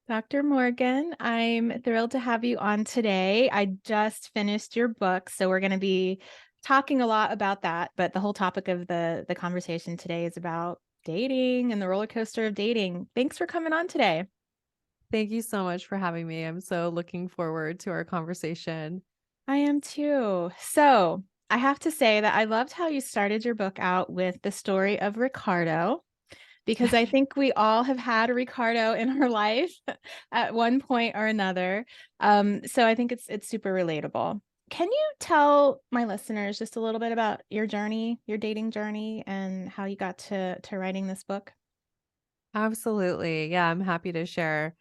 Dr. Morgan, I'm thrilled to have you on today. I just finished your book, so we're going to be talking a lot about that, but the whole topic of the conversation today is about dating and the roller coaster of dating. Thanks for coming on today. Thank you so much for having me. I'm so looking forward to our conversation. I am too. So, I have to say that I loved how you started your book out with the story of Ricardo, because I think we all have had a Ricardo in our life at one point or another. So I think it's super relatable. Can you tell my listeners just a little bit about your journey, your dating journey, and how you got to writing this book? Absolutely. Yeah, I'm happy to share.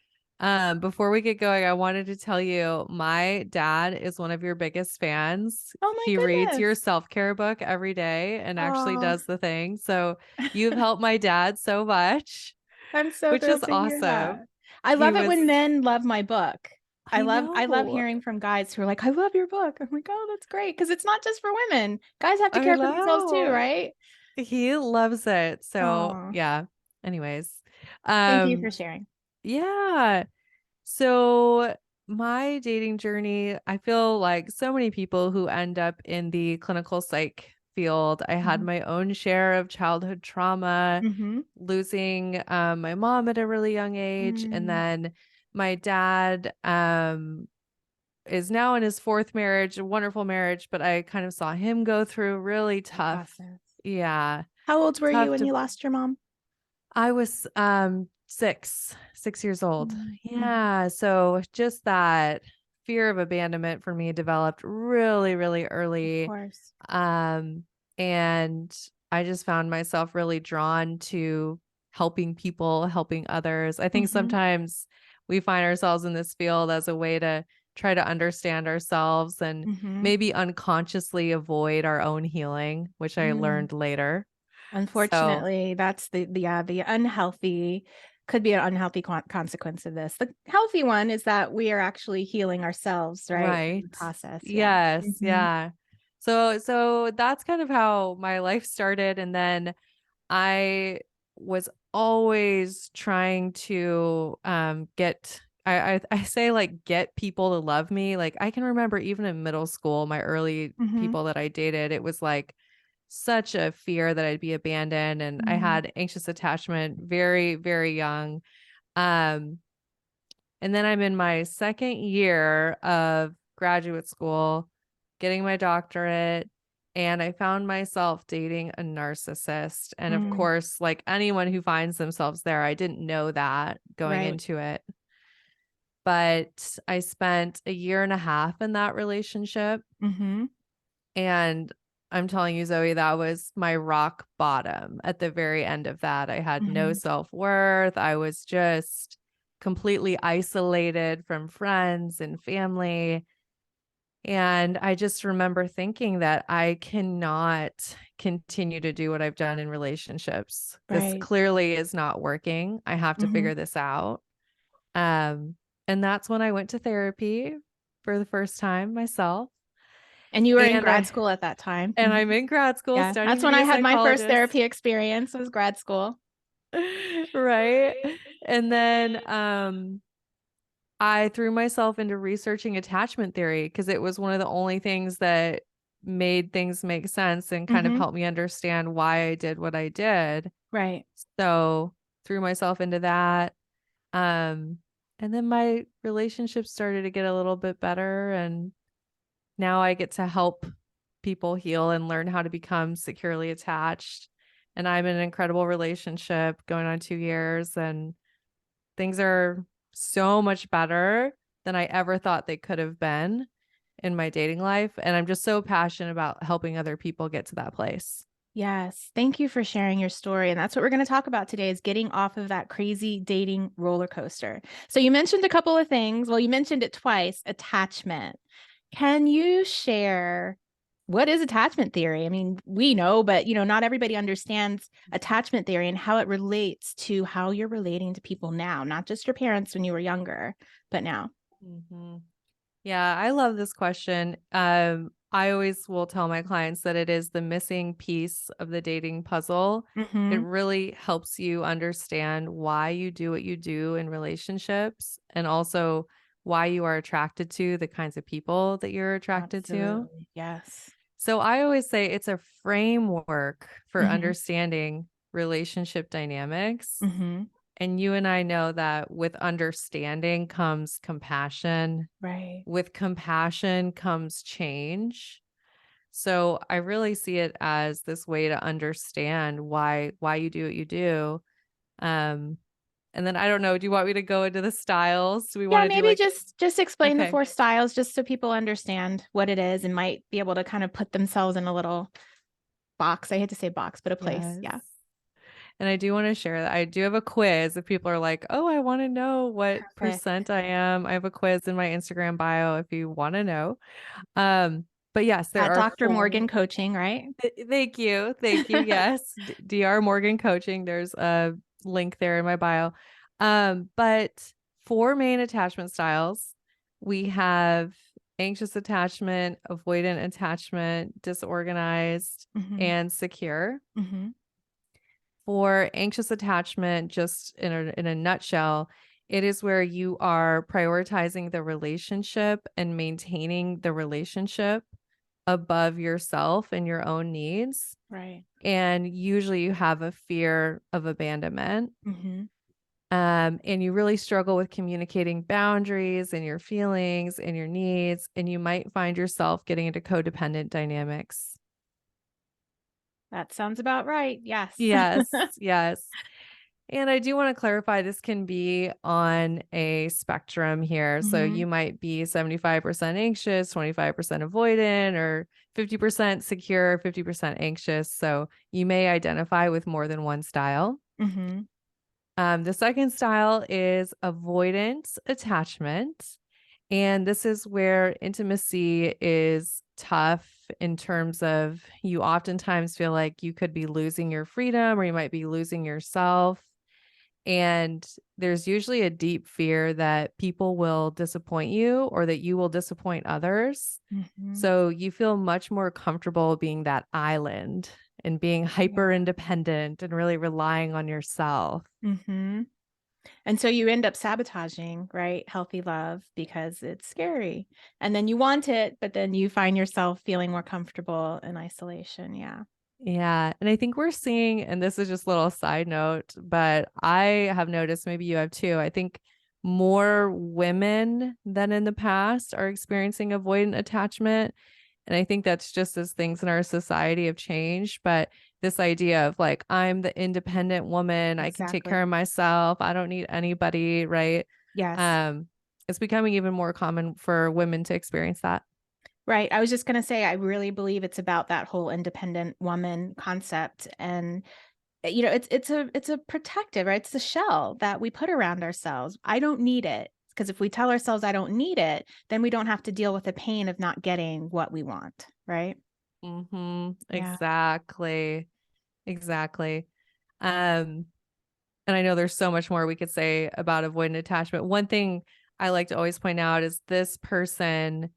Before we get going, I wanted to tell you my dad is one of your biggest fans. Oh my He reads your goodness. self-care book every day and actually Oh, does the thing. So you've helped my dad so much, I'm so which is thrilled to hear awesome. that. I He love it was, when men love my book. I I love know, hearing from guys who are like, "I love your book." I'm like, "Oh, that's great," because it's not just for women. Guys have to I care for themselves too, know. right? He loves it. So Oh, yeah. Anyways. thank you Um, for sharing. yeah. So, my dating journey, I feel like so many people who end up in the clinical psych field, I had Mhm. my own share of childhood trauma, Mhm. losing my mom at a really young age. And Mm, then my dad is now in his fourth marriage, a wonderful marriage, but I kind of saw him go through really the tough. process. Yeah, How old were you tough when to you lost your mom? I was 6 years old. Mm, mhm. Yeah, so just that fear of abandonment for me developed really, really Of early. course. Um, and I just found myself really drawn to helping people, helping others. I think Mhm. sometimes we find ourselves in this field as a way to try to understand ourselves and Mhm. maybe unconsciously avoid our own healing, which I Mm. learned later. So, Unfortunately, that's the unhealthy could be an unhealthy consequence of this. The healthy one is that we are actually healing ourselves, right, in right. the process, yeah. Yes, Mhm. yeah. So that's kind of how my life started, and then I was always trying to get I say like get people to love me. Like I can remember even in middle school, my early Mhm. people that I dated, it was like such a fear that I'd be abandoned, and I Mm. had anxious attachment very, very young. Um and then I'm in my second year of graduate school, getting my doctorate, and I found myself dating a narcissist. And of Mm. course, like anyone who finds themselves there, I didn't know that going Right. into it. But I spent a year and a half in that relationship. Mhm. And I'm telling you, Zoe, that was my rock bottom at the very end of that. I had no Mhm. self worth. I was just completely isolated from friends and family. And I just remember thinking that I cannot continue to do what I've done in relationships. This Right. clearly is not working. I have to Mhm. figure this out. Um, and that's when I went to therapy for the first time myself. And you were in And grad I school at that time? and Mhm. I'm in grad school Yeah, studying that's to when be I a had my first psychologist. therapy experience, was grad school. Right? Right. And then, I threw myself into researching attachment theory because it was one of the only things that made things make sense and kind of Mhm. helped me understand why I did what I did. Right. So, threw myself into that. Um, and then my relationship started to get a little bit better, and now I get to help people heal and learn how to become securely attached. And I'm in an incredible relationship going on 2 years, and things are so much better than I ever thought they could have been in my dating life, and I'm just so passionate about helping other people get to that place. Yes. Thank you for sharing your story. And that's what we're going to talk about today is getting off of that crazy dating roller coaster. So you mentioned a couple of things. Well, you mentioned it twice, attachment. Can you share what is attachment theory? I mean, we know, but not everybody understands attachment theory and how it relates to how you're relating to people now, not just your parents when you were younger, but now. Mhm. Yeah, I love this question. I always will tell my clients that it is the missing piece of the dating puzzle. It Mhm. really helps you understand why you do what you do in relationships and also why you are attracted to the kinds of people that you're attracted to. Absolutely. Yes. So I always say it's a framework for Mhm. understanding relationship dynamics. Mhm. And you and I know that with understanding comes compassion. Right. With compassion comes change. So I really see it as this way to understand why you do what you do. Um, and then I don't know, do you want me to go into the styles? Do we Yeah, want to do maybe like just explain the okay. 4 styles just so people understand what it is and might be able to kind of put themselves in a little box. I hate to say box, but a place. Yes. Yeah. And I do want to share that I do have a quiz if people are like, "Oh, I want to know what Perfect. percent I am." I have a quiz in my Instagram bio if you want to know. But yes, there At are Dr. 4. Morgan Coaching, right? Thank you. Thank you. Yes. DR Morgan Coaching. There's a link there in my bio. But 4 main attachment styles. We have anxious attachment, avoidant attachment, disorganized, Mhm. and secure. Mhm. For anxious attachment, just in a nutshell, it is where you are prioritizing the relationship and maintaining the relationship above yourself and your own needs. Right. And usually you have a fear of abandonment. Mhm. And you really struggle with communicating boundaries and your feelings and your needs. And you might find yourself getting into codependent dynamics. That sounds about right. Yes. Yes, yes. And I do want to clarify this can be on a spectrum here. So you Mhm. might be 75% anxious, 25% avoidant, or 50% secure, 50% anxious. So you may identify with more than one style. Mhm. The second style is avoidant attachment. And this is where intimacy is tough in terms of you oftentimes feel like you could be losing your freedom or you might be losing yourself. And there's usually a deep fear that people will disappoint you or that you will disappoint others. Mhm. So you feel much more comfortable being that island and being hyper Yeah. independent and really relying on yourself. Mhm. And so you end up sabotaging, right, healthy love because it's scary. And then you want it, but then you find yourself feeling more comfortable in isolation. Yeah. Yeah. And I think we're seeing, and this is just a little side note, but I have noticed, maybe you have too. I think more women than in the past are experiencing avoidant attachment. And I think that's just as things in our society have changed. But this idea of like, I'm the independent woman, I can take care Exactly. of myself, I don't need anybody, right? Yes. Um, it's becoming even more common for women to experience that. Right. I was just going to say, I really believe it's about that whole independent woman concept. And it's a protective, right? It's the shell that we put around ourselves. I don't need it. Because if we tell ourselves I don't need it, then we don't have to deal with the pain of not getting what we want, right? Yeah. Exactly. Exactly. Um, and I know there's so much more we could say about avoidant attachment. One thing I like to always point out is this person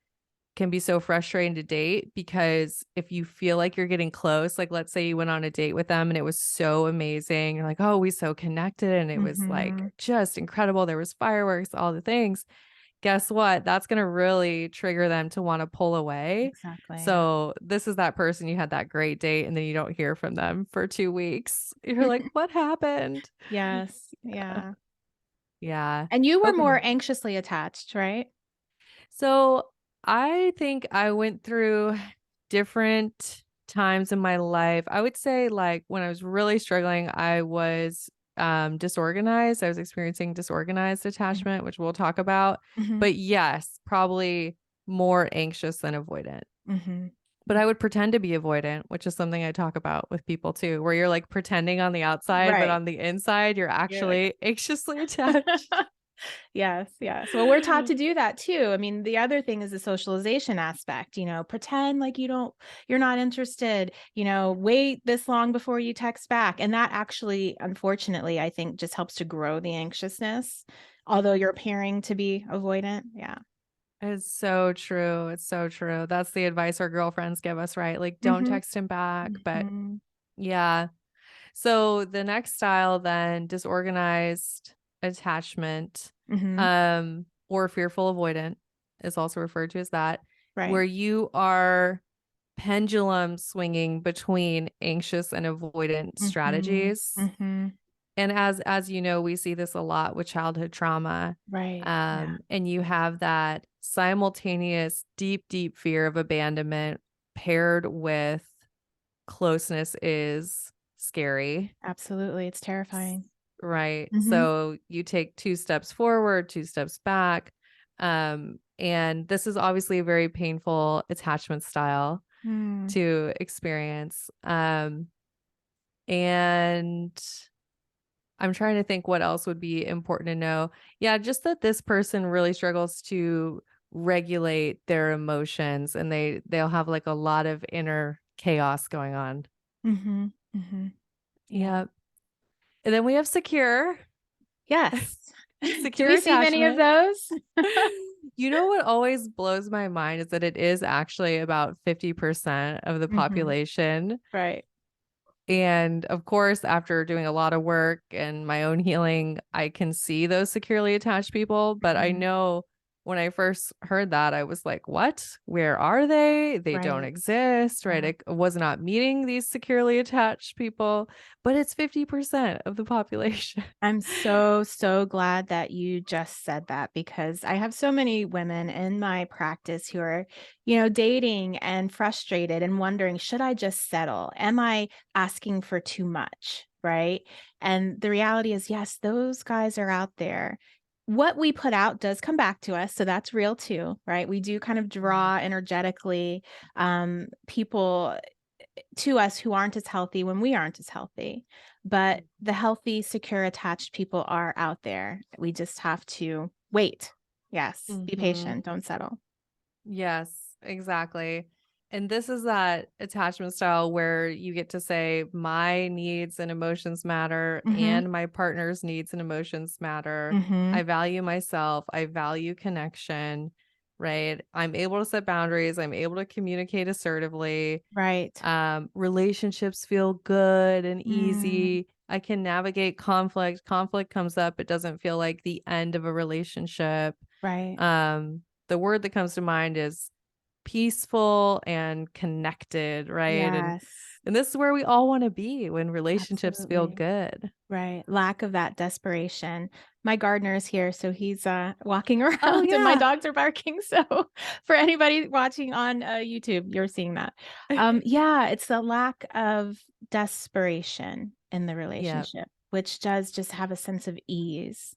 can be so frustrating to date because if you feel like you're getting close, like let's say you went on a date with them and it was so amazing, you're like, oh, we so connected and it was like Mhm. just incredible. There was fireworks, all the things. Guess what? That's going to really trigger them to want to pull away. Exactly, yeah. So this is that person you had that great date and then you don't hear from them for 2 weeks. You're like, "What happened?" Yes, Yeah. yeah. Yeah. And you were Okay. more anxiously attached, right? So I think I went through different times in my life. I would say like when I was really struggling, I was disorganized. I was experiencing disorganized Mhm, attachment, which we'll talk about. mhm, But yes, probably more anxious than avoidant. mhm. But I would pretend to be avoidant, which is something I talk about with people too, where you're like pretending on the outside, but Right. on the inside, you're You're like actually anxiously attached. Yes, yes. Well, we're taught to do that too. I mean, the other thing is the socialization aspect, pretend like you're not interested, wait this long before you text back. And that actually, unfortunately, I think just helps to grow the anxiousness, although you're appearing to be avoidant. Yeah. It's so true. It's so true. That's the advice our girlfriends give us, right? Like, don't Mhm. text him back. But Mhm. yeah. So the next style then, disorganized attachment, Mhm. or fearful avoidant is also referred to as that, Right. where you are pendulum swinging between anxious and avoidant Mhm. strategies. Mhm. And as you know, we see this a lot with childhood trauma. Right. Yeah. And you have that simultaneous deep, deep fear of abandonment paired with closeness is scary. Absolutely. It's S- terrifying. Right. Mhm. So you take 2 steps forward, 2 steps back. And this is obviously a very painful attachment style Mm. to experience. And I'm trying to think what else would be important to know. Yeah, just that this person really struggles to regulate their emotions and they'll have like a lot of inner chaos going on. Mhm. Mhm. Yeah. Yep. And then we have secure, Yes. Do secure we see many of attachment. those? You know what always blows my mind is that it is actually about 50% of the Mhm. population. Right. And of course, after doing a lot of work and my own healing, I can see those securely attached people. But I Mhm. know when I first heard that, I was like, what? Where are they? They don't Right. exist, right? Yeah. I was not meeting these securely attached people, but it's 50% of the population. I'm so, so glad that you just said that because I have so many women in my practice who are, dating and frustrated and wondering, should I just settle? Am I asking for too much? Right. And the reality is, yes, those guys are out there. What we put out does come back to us. So that's real too. Right. We do kind of Mhm. draw energetically people to us who aren't as healthy when we aren't as healthy. But the healthy, secure, attached people are out there. We just have to wait. Yes, be Mhm. patient, don't settle. Yes, exactly. And this is that attachment style where you get to say, my needs and emotions matter, Mhm, and my partner's needs and emotions matter. mhm, I value myself. I value connection, right? I'm able to set boundaries. I'm able to communicate assertively. right. Relationships feel good and Mm, easy. I can navigate conflict. Conflict comes up. It doesn't feel like the end of a relationship. right. The word that comes to mind is peaceful and connected, right? Yes, And this is where we all want to be when relationships feel absolutely. good. Right, lack of that desperation. My gardener is here, so he's, walking Oh around and my yeah. dogs are barking, so for anybody watching on, YouTube, you're seeing that. Yeah, it's the lack of desperation in the Yeah. relationship, which does just have a sense of ease.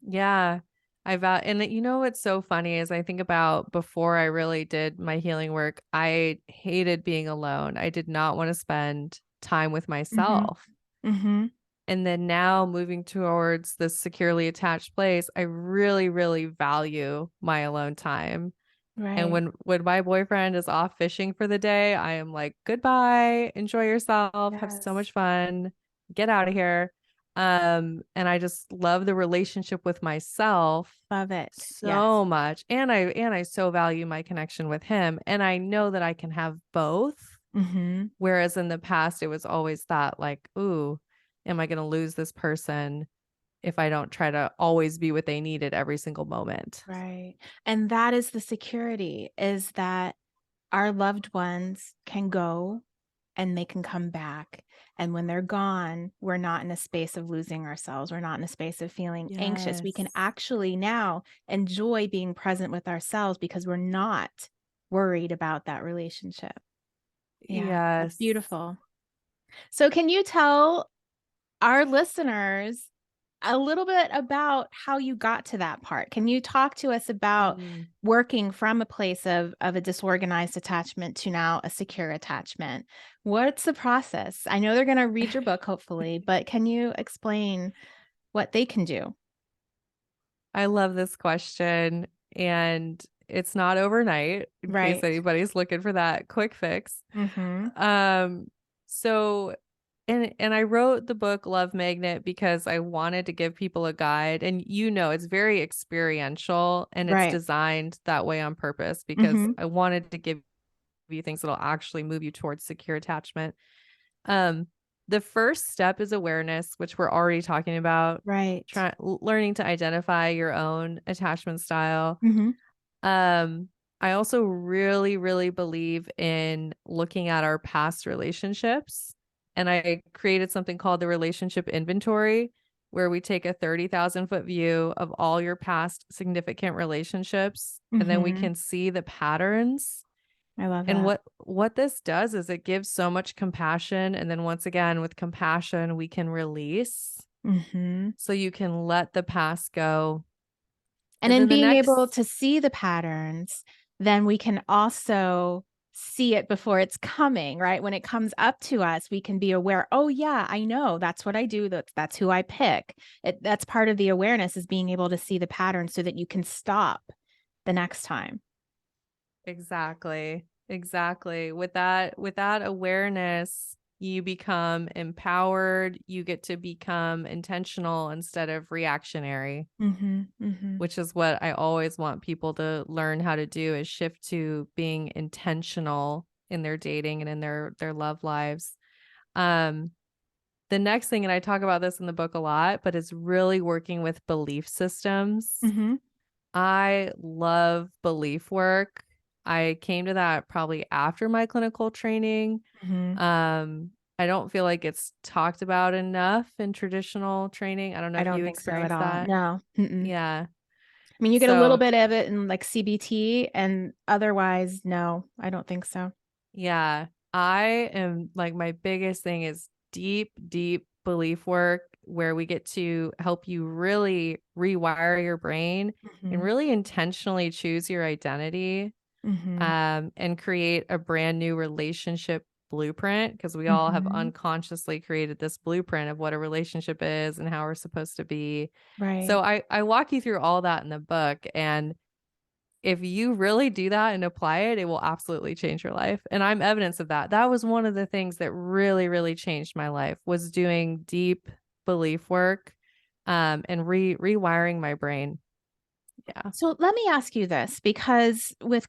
Yeah. And you know what's so funny is I think about before I really did my healing work, I hated being alone. I did not want to spend time with Mhm, myself. mhm, And then now moving towards this securely attached place, I really, really value my alone time. And right, when my boyfriend is off fishing for the day, I am like, "Goodbye, enjoy yourself, have so yes, much fun, get out of here." And I just love the relationship with myself love it, yes, so much. And I so value my connection with him. And I know that I can have both. mhm. Whereas in the past, it was always that like, ooh, am I gonna lose this person if I don't try to always be what they need at every single moment? Right. And that is the security, is that our loved ones can go and they can come back. And when they're gone, we're not in a space of losing ourselves. We're not in a space of feeling anxious. We can Yes. actually now enjoy being present with ourselves because we're not worried about that relationship. Yeah, that's Yes. beautiful. So, can you tell our listeners a little bit about how you got to that part? Can you talk to us about Mm. working from a place of a disorganized attachment to now a secure attachment? What's the process? I know they're gonna read your book, hopefully, but can you explain what they can do? I love this question, and it's not overnight in case Right. anybody's looking for that quick fix. Mhm. Um, so And I wrote the book Love Magnet because I wanted to give people a guide. And it's very experiential and it's Right. designed that way on purpose because Mm-hmm. I wanted to give you things that'll actually move you towards secure attachment. Um, the first step is awareness, which we're already talking about. Right. Learning to identify your own attachment style. Mm-hmm. Um, I also really, really believe in looking at our past relationships. And I created something called the relationship inventory, where we take a 30,000-foot view of all your past significant relationships, and then we Mm-hmm. can see the patterns. I love And that. what this does is it gives so much compassion. And then once again, with compassion, we can release. Mm-hmm. So you can let the past go. And And in then the being able next to see the patterns, then we can also see it before it's coming, right? When it comes up to us, we can be aware, oh yeah, I know that's what I do. That's who I pick. That's part of the awareness, is being able to see the pattern so that you can stop the next time. Exactly. Exactly. With that awareness, you become empowered, you get to become intentional instead of reactionary, Mm-hmm. Mm-hmm. which is what I always want people to learn how to do, is shift to being intentional in their dating and in their love lives. Um the next thing, and I talk about this in the book a lot, but it's really working with belief systems. Mm-hmm. I love belief work. I came to that probably after my clinical training. Mm-hmm. Um, I don't feel like it's talked about enough in traditional training. I don't know I if don't you think so at experienced all. that. No. Mm-mm. Yeah. I mean, you get a little So, bit of it in like CBT, and otherwise, no, I don't think so. yeah, I am like, my biggest thing is deep, deep belief work where we get to help you really rewire your brain and Mm-hmm. really intentionally choose your identity, Mm-hmm. and create a brand new relationship blueprint, because we all have Mm-hmm. unconsciously created this blueprint of what a relationship is and how we're supposed to be. So Right. I walk you through all that in the book. And if you really do that and apply it, it will absolutely change your life. And I'm evidence of that. That was one of the things that really, really changed my life, was doing deep belief work, and rewiring my brain. Yeah. So let me ask you this, because with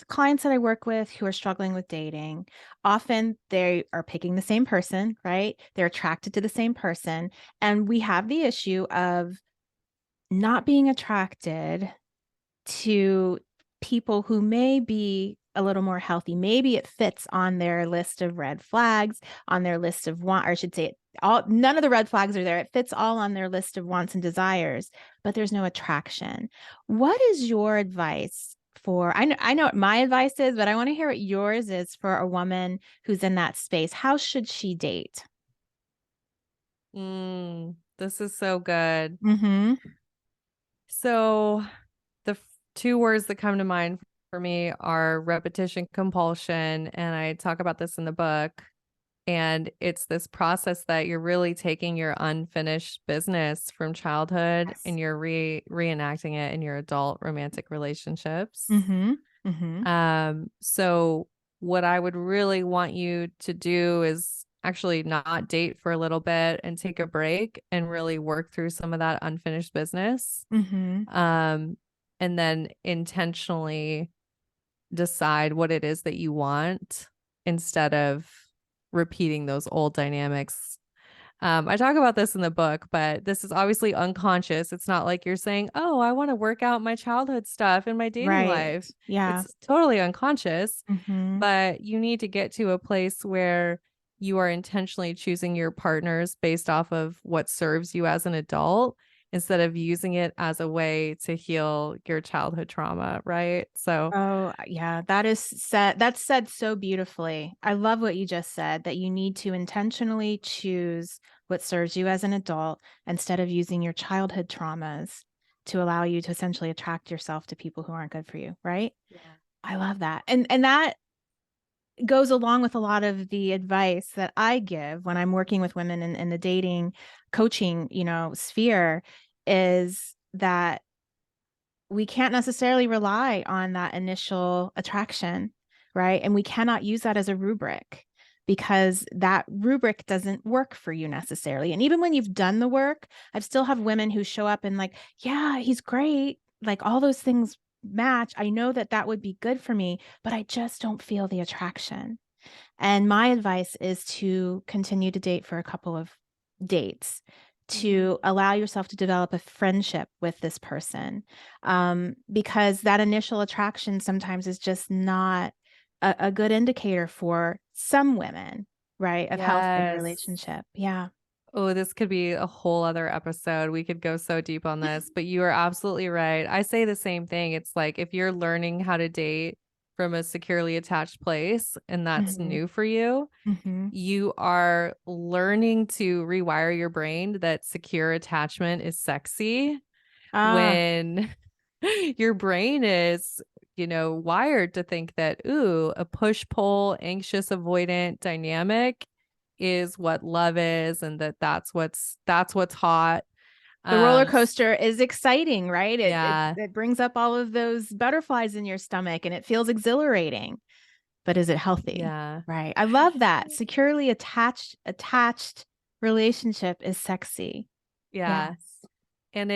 clients that I work with who are struggling with dating, often they are picking the same person, right? They're attracted to the same person, and we have the issue of not being attracted to people who may be a little more healthy. Maybe it fits on their list of red flags, on their list of want, or I should say, all none of the red flags are there. It fits all on their list of wants and desires, but there's no attraction. What is your advice for? I know what my advice is, but I want to hear what yours is for a woman who's in that space. How should she date? This is so good. Mm-hmm. So the two words that come to mind for me are repetition compulsion. And I talk about this in the book. And it's this process that you're really taking your unfinished business from childhood Yes. and you're reenacting it in your adult romantic relationships. Mm-hmm. Mm-hmm. So what I would really want you to do is actually not date for a little bit and take a break and really work through some of that unfinished business. Mm-hmm. Um, and then intentionally decide what it is that you want instead of repeating those old dynamics. I talk about this in the book, but this is obviously unconscious. It's not like you're saying, oh, I want to work out my childhood stuff in my dating Right. life. Yeah. It's totally unconscious, Mm-hmm. but you need to get to a place where you are intentionally choosing your partners based off of what serves you as an adult instead of using it as a way to heal your childhood trauma, right? So, Oh, yeah, that's said so beautifully. I love what you just said, that you need to intentionally choose what serves you as an adult instead of using your childhood traumas to allow you to essentially attract yourself to people who aren't good for you, right? yeah. I love that. And that goes along with a lot of the advice that I give when I'm working with women in the dating coaching, sphere, is that we can't necessarily rely on that initial attraction, right? And we cannot use that as a rubric, because that rubric doesn't work for you necessarily. And even when you've done the work, I still have women who show up and like, yeah, he's great. Like all those things match. I know that that would be good for me, but I just don't feel the attraction. And my advice is to continue to date for a couple of dates, Mhm. to allow yourself to develop a friendship with this person, because that initial attraction sometimes is just not a good indicator for some women, right, of health in a Yes. relationship. Yeah. Oh, this could be a whole other episode. We could go so deep on this, but you are absolutely right. I say the same thing. It's like if you're learning how to date from a securely attached place and that's Mhm. new for you, Mhm. you are learning to rewire your brain that secure attachment is sexy Ah, when your brain is, wired to think that, ooh, a push pull, anxious avoidant dynamic is what love is and that's what's hot. the roller Um s- coaster is exciting, right? It it yeah. it brings up all of those butterflies in your stomach and it feels exhilarating. But is it healthy? Yeah. Right. I love that. Securely attached relationship is sexy. Yeah. Yes. And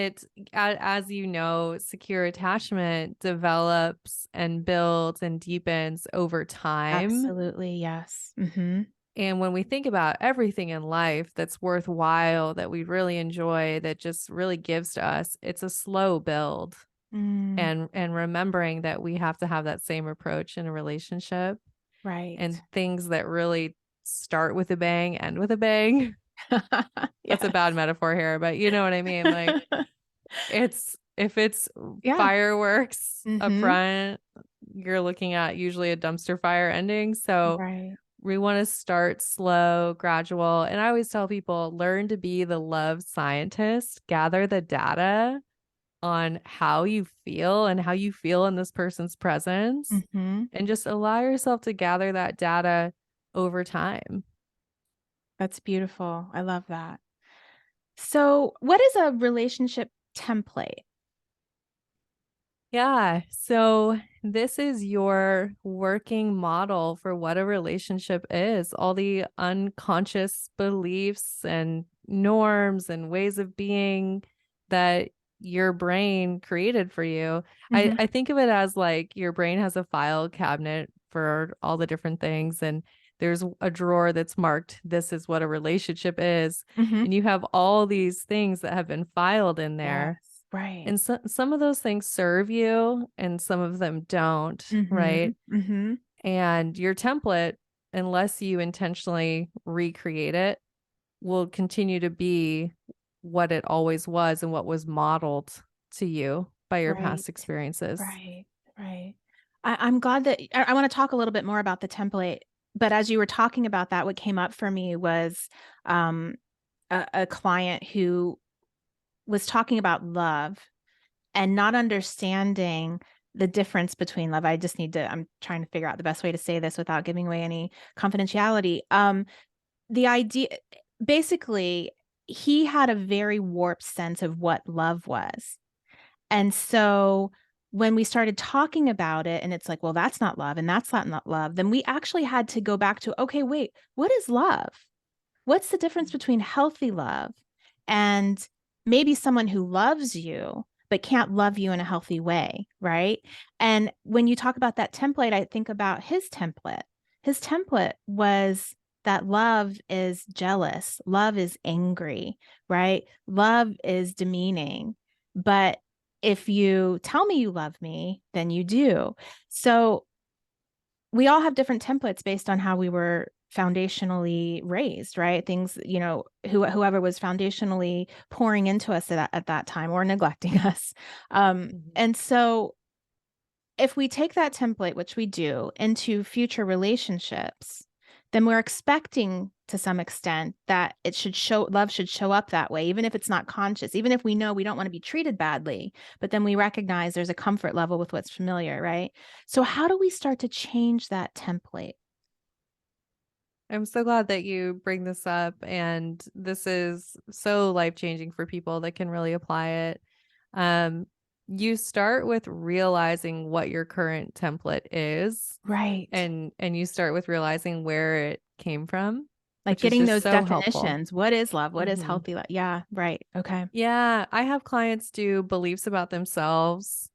as you know, secure attachment develops and builds and deepens over time. Absolutely. Yes. Mhm. And when we think about everything in life that's worthwhile, that we really enjoy, that just really gives to us, it's a slow build. Mm, And remembering that we have to have that same approach in a relationship, right. and things that really start with a bang, end with a bang. That's a bad Yes. metaphor here, but you know what I mean? Like it's if it's Yeah. fireworks up Mhm. front, you're looking at usually a dumpster fire ending. So Right. we want to start slow, gradual. And I always tell people learn to be the love scientist, gather the data on how you feel and how you feel in this person's presence, Mhm. and just allow yourself to gather that data over time. That's beautiful. I love that. So, what is a relationship template? Yeah. So this is your working model for what a relationship is. All the unconscious beliefs and norms and ways of being that your brain created for you. I, Mhm. I think of it as like your brain has a file cabinet for all the different things. And there's a drawer that's marked, this is what a relationship is. Mhm. And you have all these things that have been filed in there, Yes. Right. and some of those things serve you and some of them don't, right? Mhm. Mhm. And your template, unless you intentionally recreate it, will continue to be what it always was and what was modeled to you by your Right. past experiences. Right, right. I'm glad that I wanna talk a little bit more about the template, but as you were talking about that, what came up for me was, um, a client who was talking about love and not understanding the difference between love. I'm trying to figure out the best way to say this without giving away any confidentiality. The idea basically, he had a very warped sense of what love was. And so when we started talking about it and it's like, well, that's not love and that's not love, then we actually had to go back to, okay, wait, what is love? What's the difference between healthy love and maybe someone who loves you but can't love you in a healthy way, right? And when you talk about that template, I think about his template. His template was that love is jealous, love is angry, right? Love is demeaning. But if you tell me you love me, then you do. So we all have different templates based on how we were foundationally raised, right? Things, whoever was foundationally pouring into us at that time or neglecting us. Mhm. And so if we take that template, which we do, into future relationships, then we're expecting to some extent that love should show up that way, even if it's not conscious, even if we know we don't want to be treated badly, but then we recognize there's a comfort level with what's familiar, right? So, how do we start to change that template? I'm so glad that you bring this up, and this is so life changing for people that can really apply it. Um, you start with realizing what your current template is, Right. and you start with realizing where it came from, Like which is getting just those so helpful. definitions. What is love? What is hmm healthy love? Yeah, right. Okay. Yeah, I have clients do beliefs about themselves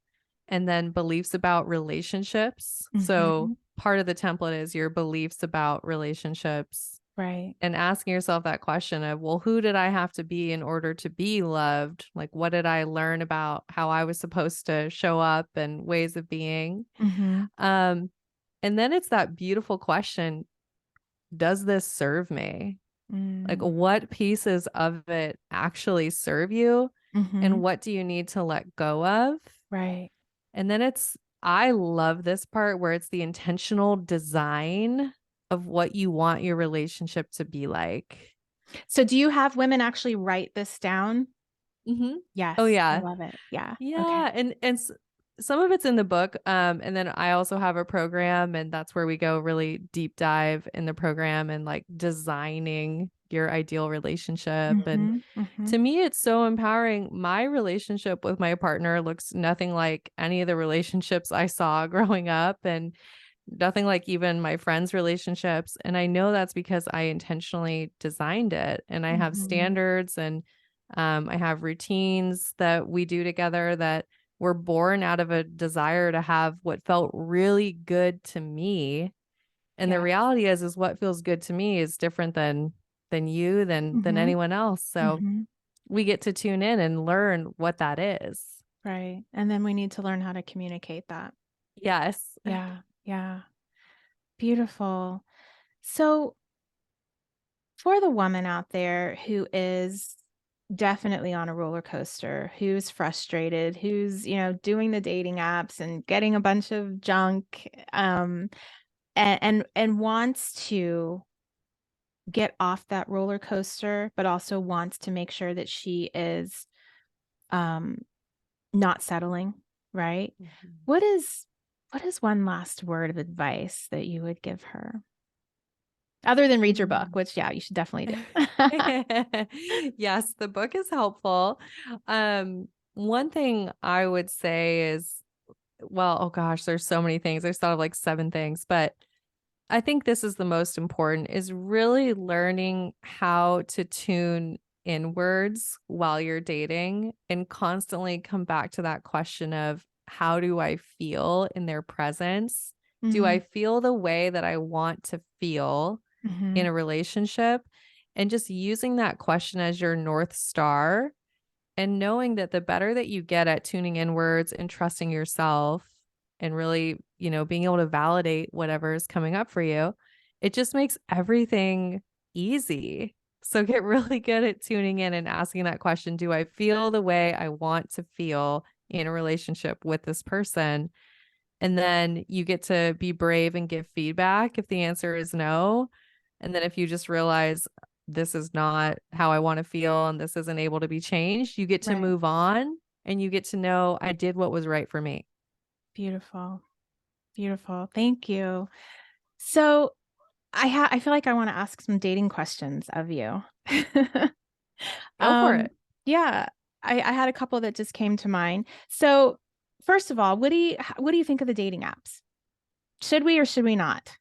and then beliefs about relationships. So Hmm. part of the template is your beliefs about relationships Right. and asking yourself that question of, well, who did I have to be in order to be loved? Like, what did I learn about how I was supposed to show up and ways of being? Hmm. Um, and then it's that beautiful question, does this serve me? Like, Mm. what pieces of it actually serve you? Hmm. And what do you need to let go of? Right. And then I love this part where it's the intentional design of what you want your relationship to be like. So do you have women actually write this down? hmm Oh Yes. I yeah. love it. Yeah. Okay. Yeah, and some of it's in the book, and then I also have a program, and that's where we go really deep dive in the program and like designing your ideal relationship. And Hmm. Hmm. to me, it's so empowering. My relationship with my partner looks nothing like any of the relationships I saw growing up, and nothing like even my friends' relationships. And I know that's because I intentionally designed it, and I have Hmm. standards, and I have routines that we do together that were born out of a desire to have what felt really good to me. And the Yeah. reality is what feels good to me is different than you, than Hmm. anyone else. So Hmm. we get to tune in and learn what that is. Right. And then we need to learn how to communicate that. Yes. Yeah. Yeah. Beautiful. So for the woman out there who is definitely on a roller coaster, who's frustrated, who's, doing the dating apps and getting a bunch of junk, and wants to get off that roller coaster, but also wants to make sure that she is um not settling, right? Mhm. What is one last word of advice that you would give her? Other than read your book, Mm. which, yeah, you should definitely do. Yes, the book is helpful. One thing I would say is, well, oh gosh, there's so many things. I thought of like seven things, but I think this is the most important is really learning how to tune inwards while you're dating and constantly come back to that question of how do I feel in their presence? Do I Mm, feel the way that I want to feel in mhm. a relationship? And just using that question as your North Star and knowing that the better that you get at tuning inwards and trusting yourself and really, being able to validate whatever is coming up for you, it just makes everything easy. So get really good at tuning in and asking that question, do I feel the way I want to feel in a relationship with this person? And then you get to be brave and give feedback if the answer is no. And then if you just realize this is not how I want to feel and this isn't able to be changed, you get to Right. move on and you get to know I did what was right for me. Beautiful. Beautiful. Thank you. So, I feel like I wanna ask some dating questions of you. Go for Um, it. yeah, I had a couple that just came to mind. So, first of all, what do you think of the dating apps? Should we or should we not?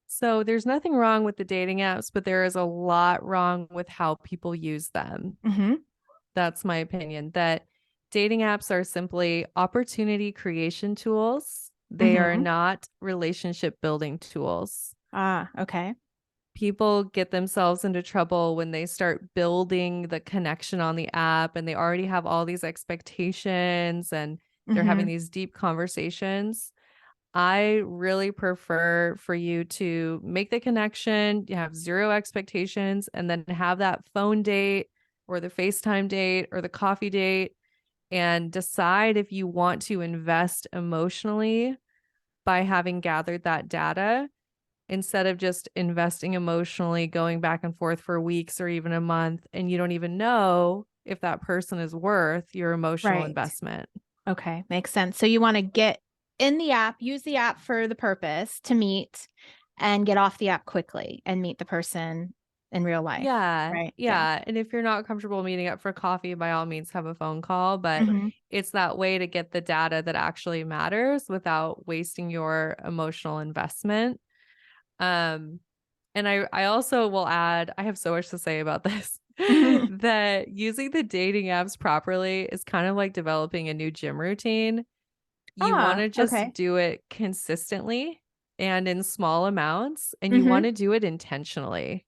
So there's nothing wrong with the dating apps, but there is a lot wrong with how people use them. Mhm. That's my opinion, that dating apps are simply opportunity creation tools. They are Mhm. not relationship building tools. Ah, okay. People get themselves into trouble when they start building the connection on the app and they already have all these expectations and they're having Mhm. these deep conversations. I really prefer for you to make the connection, you have zero expectations, and then have that phone date or the FaceTime date or the coffee date and decide if you want to invest emotionally by having gathered that data instead of just investing emotionally, going back and forth for weeks or even a month, and you don't even know if that person is worth your emotional Right. investment. Okay, makes sense. So you wanna get in the app, use the app for the purpose to meet, and get off the app quickly and meet the person in real life, Yeah. right? Yeah. Yeah. And if you're not comfortable meeting up for coffee, by all means have a phone call, but Mhm. it's that way to get the data that actually matters without wasting your emotional investment. Um and I also will add, I have so much to say about this, that using the dating apps properly is kind of like developing a new gym routine. You want Ah, to just okay. do it consistently and in small amounts, and you want Mhm. to do it intentionally.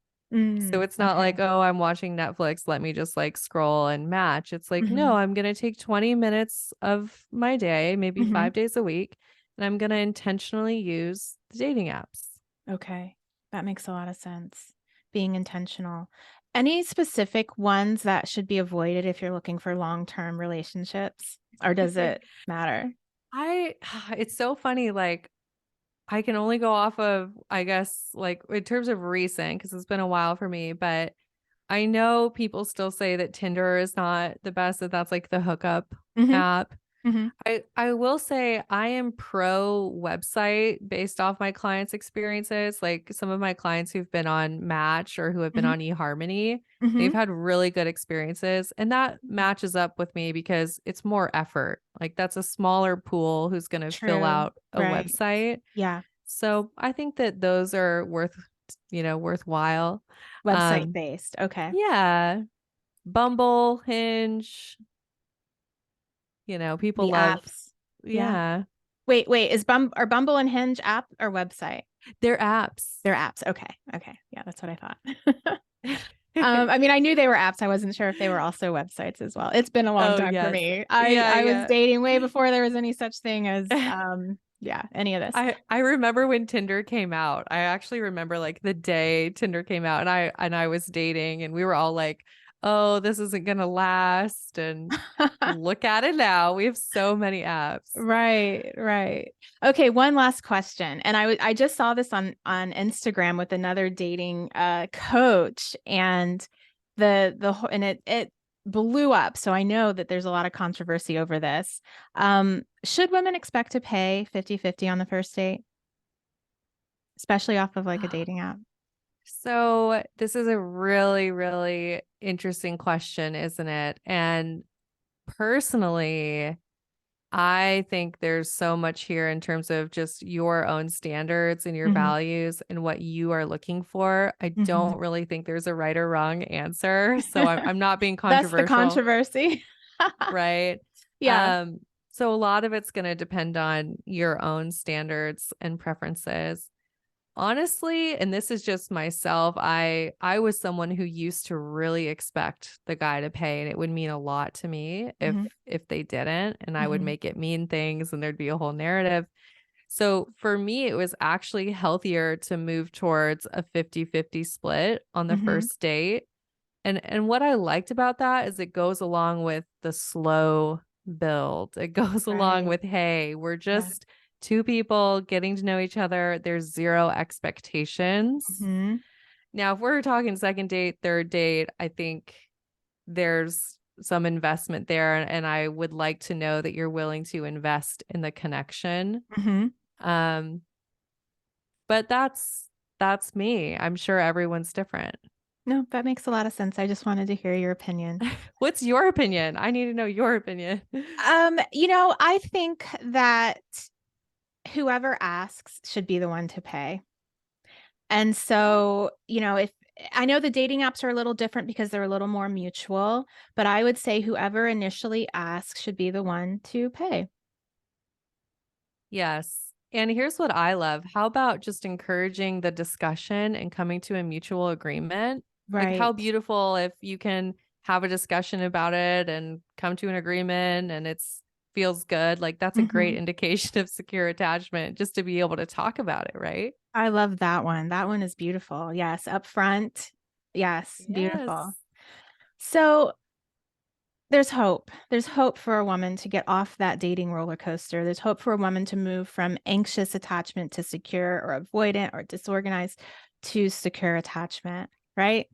So Mm, it's not like, okay. "Oh, I'm watching Netflix, let me just, like, scroll and match." It's like, "No, Mhm. I'm gonna take 20 minutes of my day, maybe Mhm. 5 days a week, and I'm gonna intentionally use the dating apps." Okay. That makes a lot of sense. Being intentional. Any specific ones that should be avoided if you're looking for long-term relationships, or does it matter? I it's so funny, like, I can only go off of, I guess, like, in terms of recent, because 'cause it's been a while for me, but I know people still say that Tinder is not the best, that that's, like, the hookup Mhm. app. Mhm. I will say I am pro website based off my clients' experiences. Like some of my clients who've been on Match or who have been Mhm. on eHarmony, they've Mhm. had really good experiences. And that Mm. matches up with me because it's more effort. Like that's a smaller pool who's going to fill True. out a Right. website. Yeah. So I think that those are worthwhile. Website Um, based. Okay. yeah. Bumble, Hinge, people The love, apps. Yeah. yeah, Wait, is are Bumble and Hinge app or website? they're apps. They're apps. Okay. Okay. Yeah, that's what I thought. I mean, I knew they were apps. I wasn't sure if they were also websites as well. It's been a long Oh, time for yes. me. Yeah, I was yeah. dating way before there was any such thing as yeah, any of this. I remember when Tinder came out. I actually remember like the day Tinder came out, and I was dating and we were all like, "Oh, this isn't gonna last." And look at it now. We have so many apps. Right, right. Okay, one last question. And I just saw this on Instagram with another dating coach, and and it blew up. So I know that there's a lot of controversy over this. Should women expect to pay 50-50 on the first date, especially off of like a dating app? So, this is a really, really interesting question, isn't it? And personally, I think there's so much here in terms of just your own standards and your Mhm. values and what you are looking for. I Mhm. don't really think there's a right or wrong answer. So I'm not being That's the controversial, controversy. right? Yeah. Um, so a lot of it's going to depend on your own standards and preferences. Honestly, and this is just myself, I was someone who used to really expect the guy to pay, and it would mean a lot to me if Mhm. they didn't, and I would Mhm. make it mean things and there'd be a whole narrative. So for me, it was actually healthier to move towards a 50-50 split on the Mhm. first date. And what I liked about that is it goes along with the slow build. It goes along Right. with, hey, we're Yeah. just two people getting to know each other. There's zero expectations. Mhm. Now, if we're talking second date, third date, I think there's some investment there. And I would like to know that you're willing to invest in the connection. Mhm. Um, but that's me. I'm sure everyone's different. No, that makes a lot of sense. I just wanted to hear your opinion. What's your opinion? I need to know your opinion. I think that whoever asks should be the one to pay. And so, if I know the dating apps are a little different because they're a little more mutual, but I would say whoever initially asks should be the one to pay. Yes. And here's what I love. How about just encouraging the discussion and coming to a mutual agreement? Like, how Right. beautiful if you can have a discussion about it and come to an agreement and it's feels good. Like, that's a great Mhm. indication of secure attachment just to be able to talk about it, right? I love that one. That one is beautiful. Yes, up front. Yes, beautiful. Yes. So, there's hope. There's hope for a woman to get off that dating roller coaster. There's hope for a woman to move from anxious attachment to secure or avoidant or disorganized to secure attachment, right?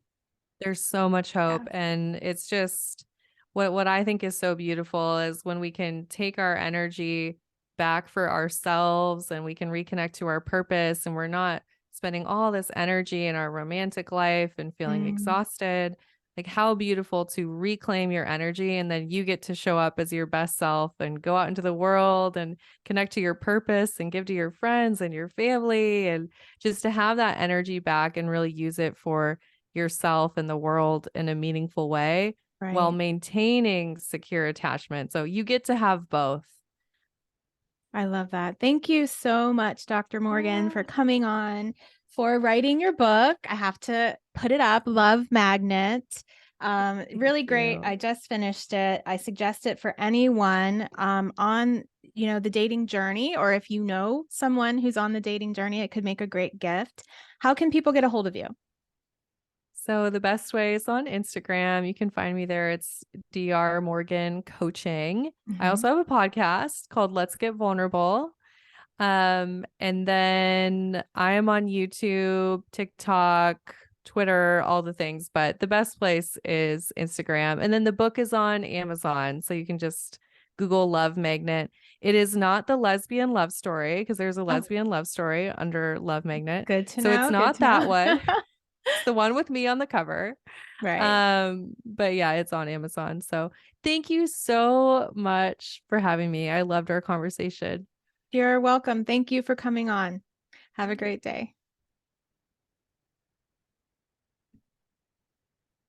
There's so much Yeah. hope, and it's just what I think is so beautiful is when we can take our energy back for ourselves and we can reconnect to our purpose and we're not spending all this energy in our romantic life and feeling Mm, exhausted. Like, how beautiful to reclaim your energy, and then you get to show up as your best self and go out into the world and connect to your purpose and give to your friends and your family, and just to have that energy back and really use it for yourself and the world in a meaningful way while right. maintaining secure attachment. So you get to have both. I love that. Thank you so much, Dr. Morgan, for coming on, for writing your book. I have to put it up, Love Magnet. Thank Really great. you. I just finished it. I suggest it for anyone on, the dating journey, or if you know someone who's on the dating journey, it could make a great gift. How can people get a hold of you? So the best way is on Instagram. You can find me there. It's Dr. Morgan Coaching. I Mhm. also have a podcast called Let's Get Vulnerable. And then I am on YouTube, TikTok, Twitter, all the things, but the best place is Instagram. And then the book is on Amazon. So you can just Google Love Magnet. It is not the lesbian love story, because there's a Oh, lesbian love story under Love Magnet. good to So it's know. Good not to know. that one. It's the one with me on the cover. Right. But yeah, it's on Amazon. So thank you so much for having me. I loved our conversation. You're welcome. Thank you for coming on. Have a great day.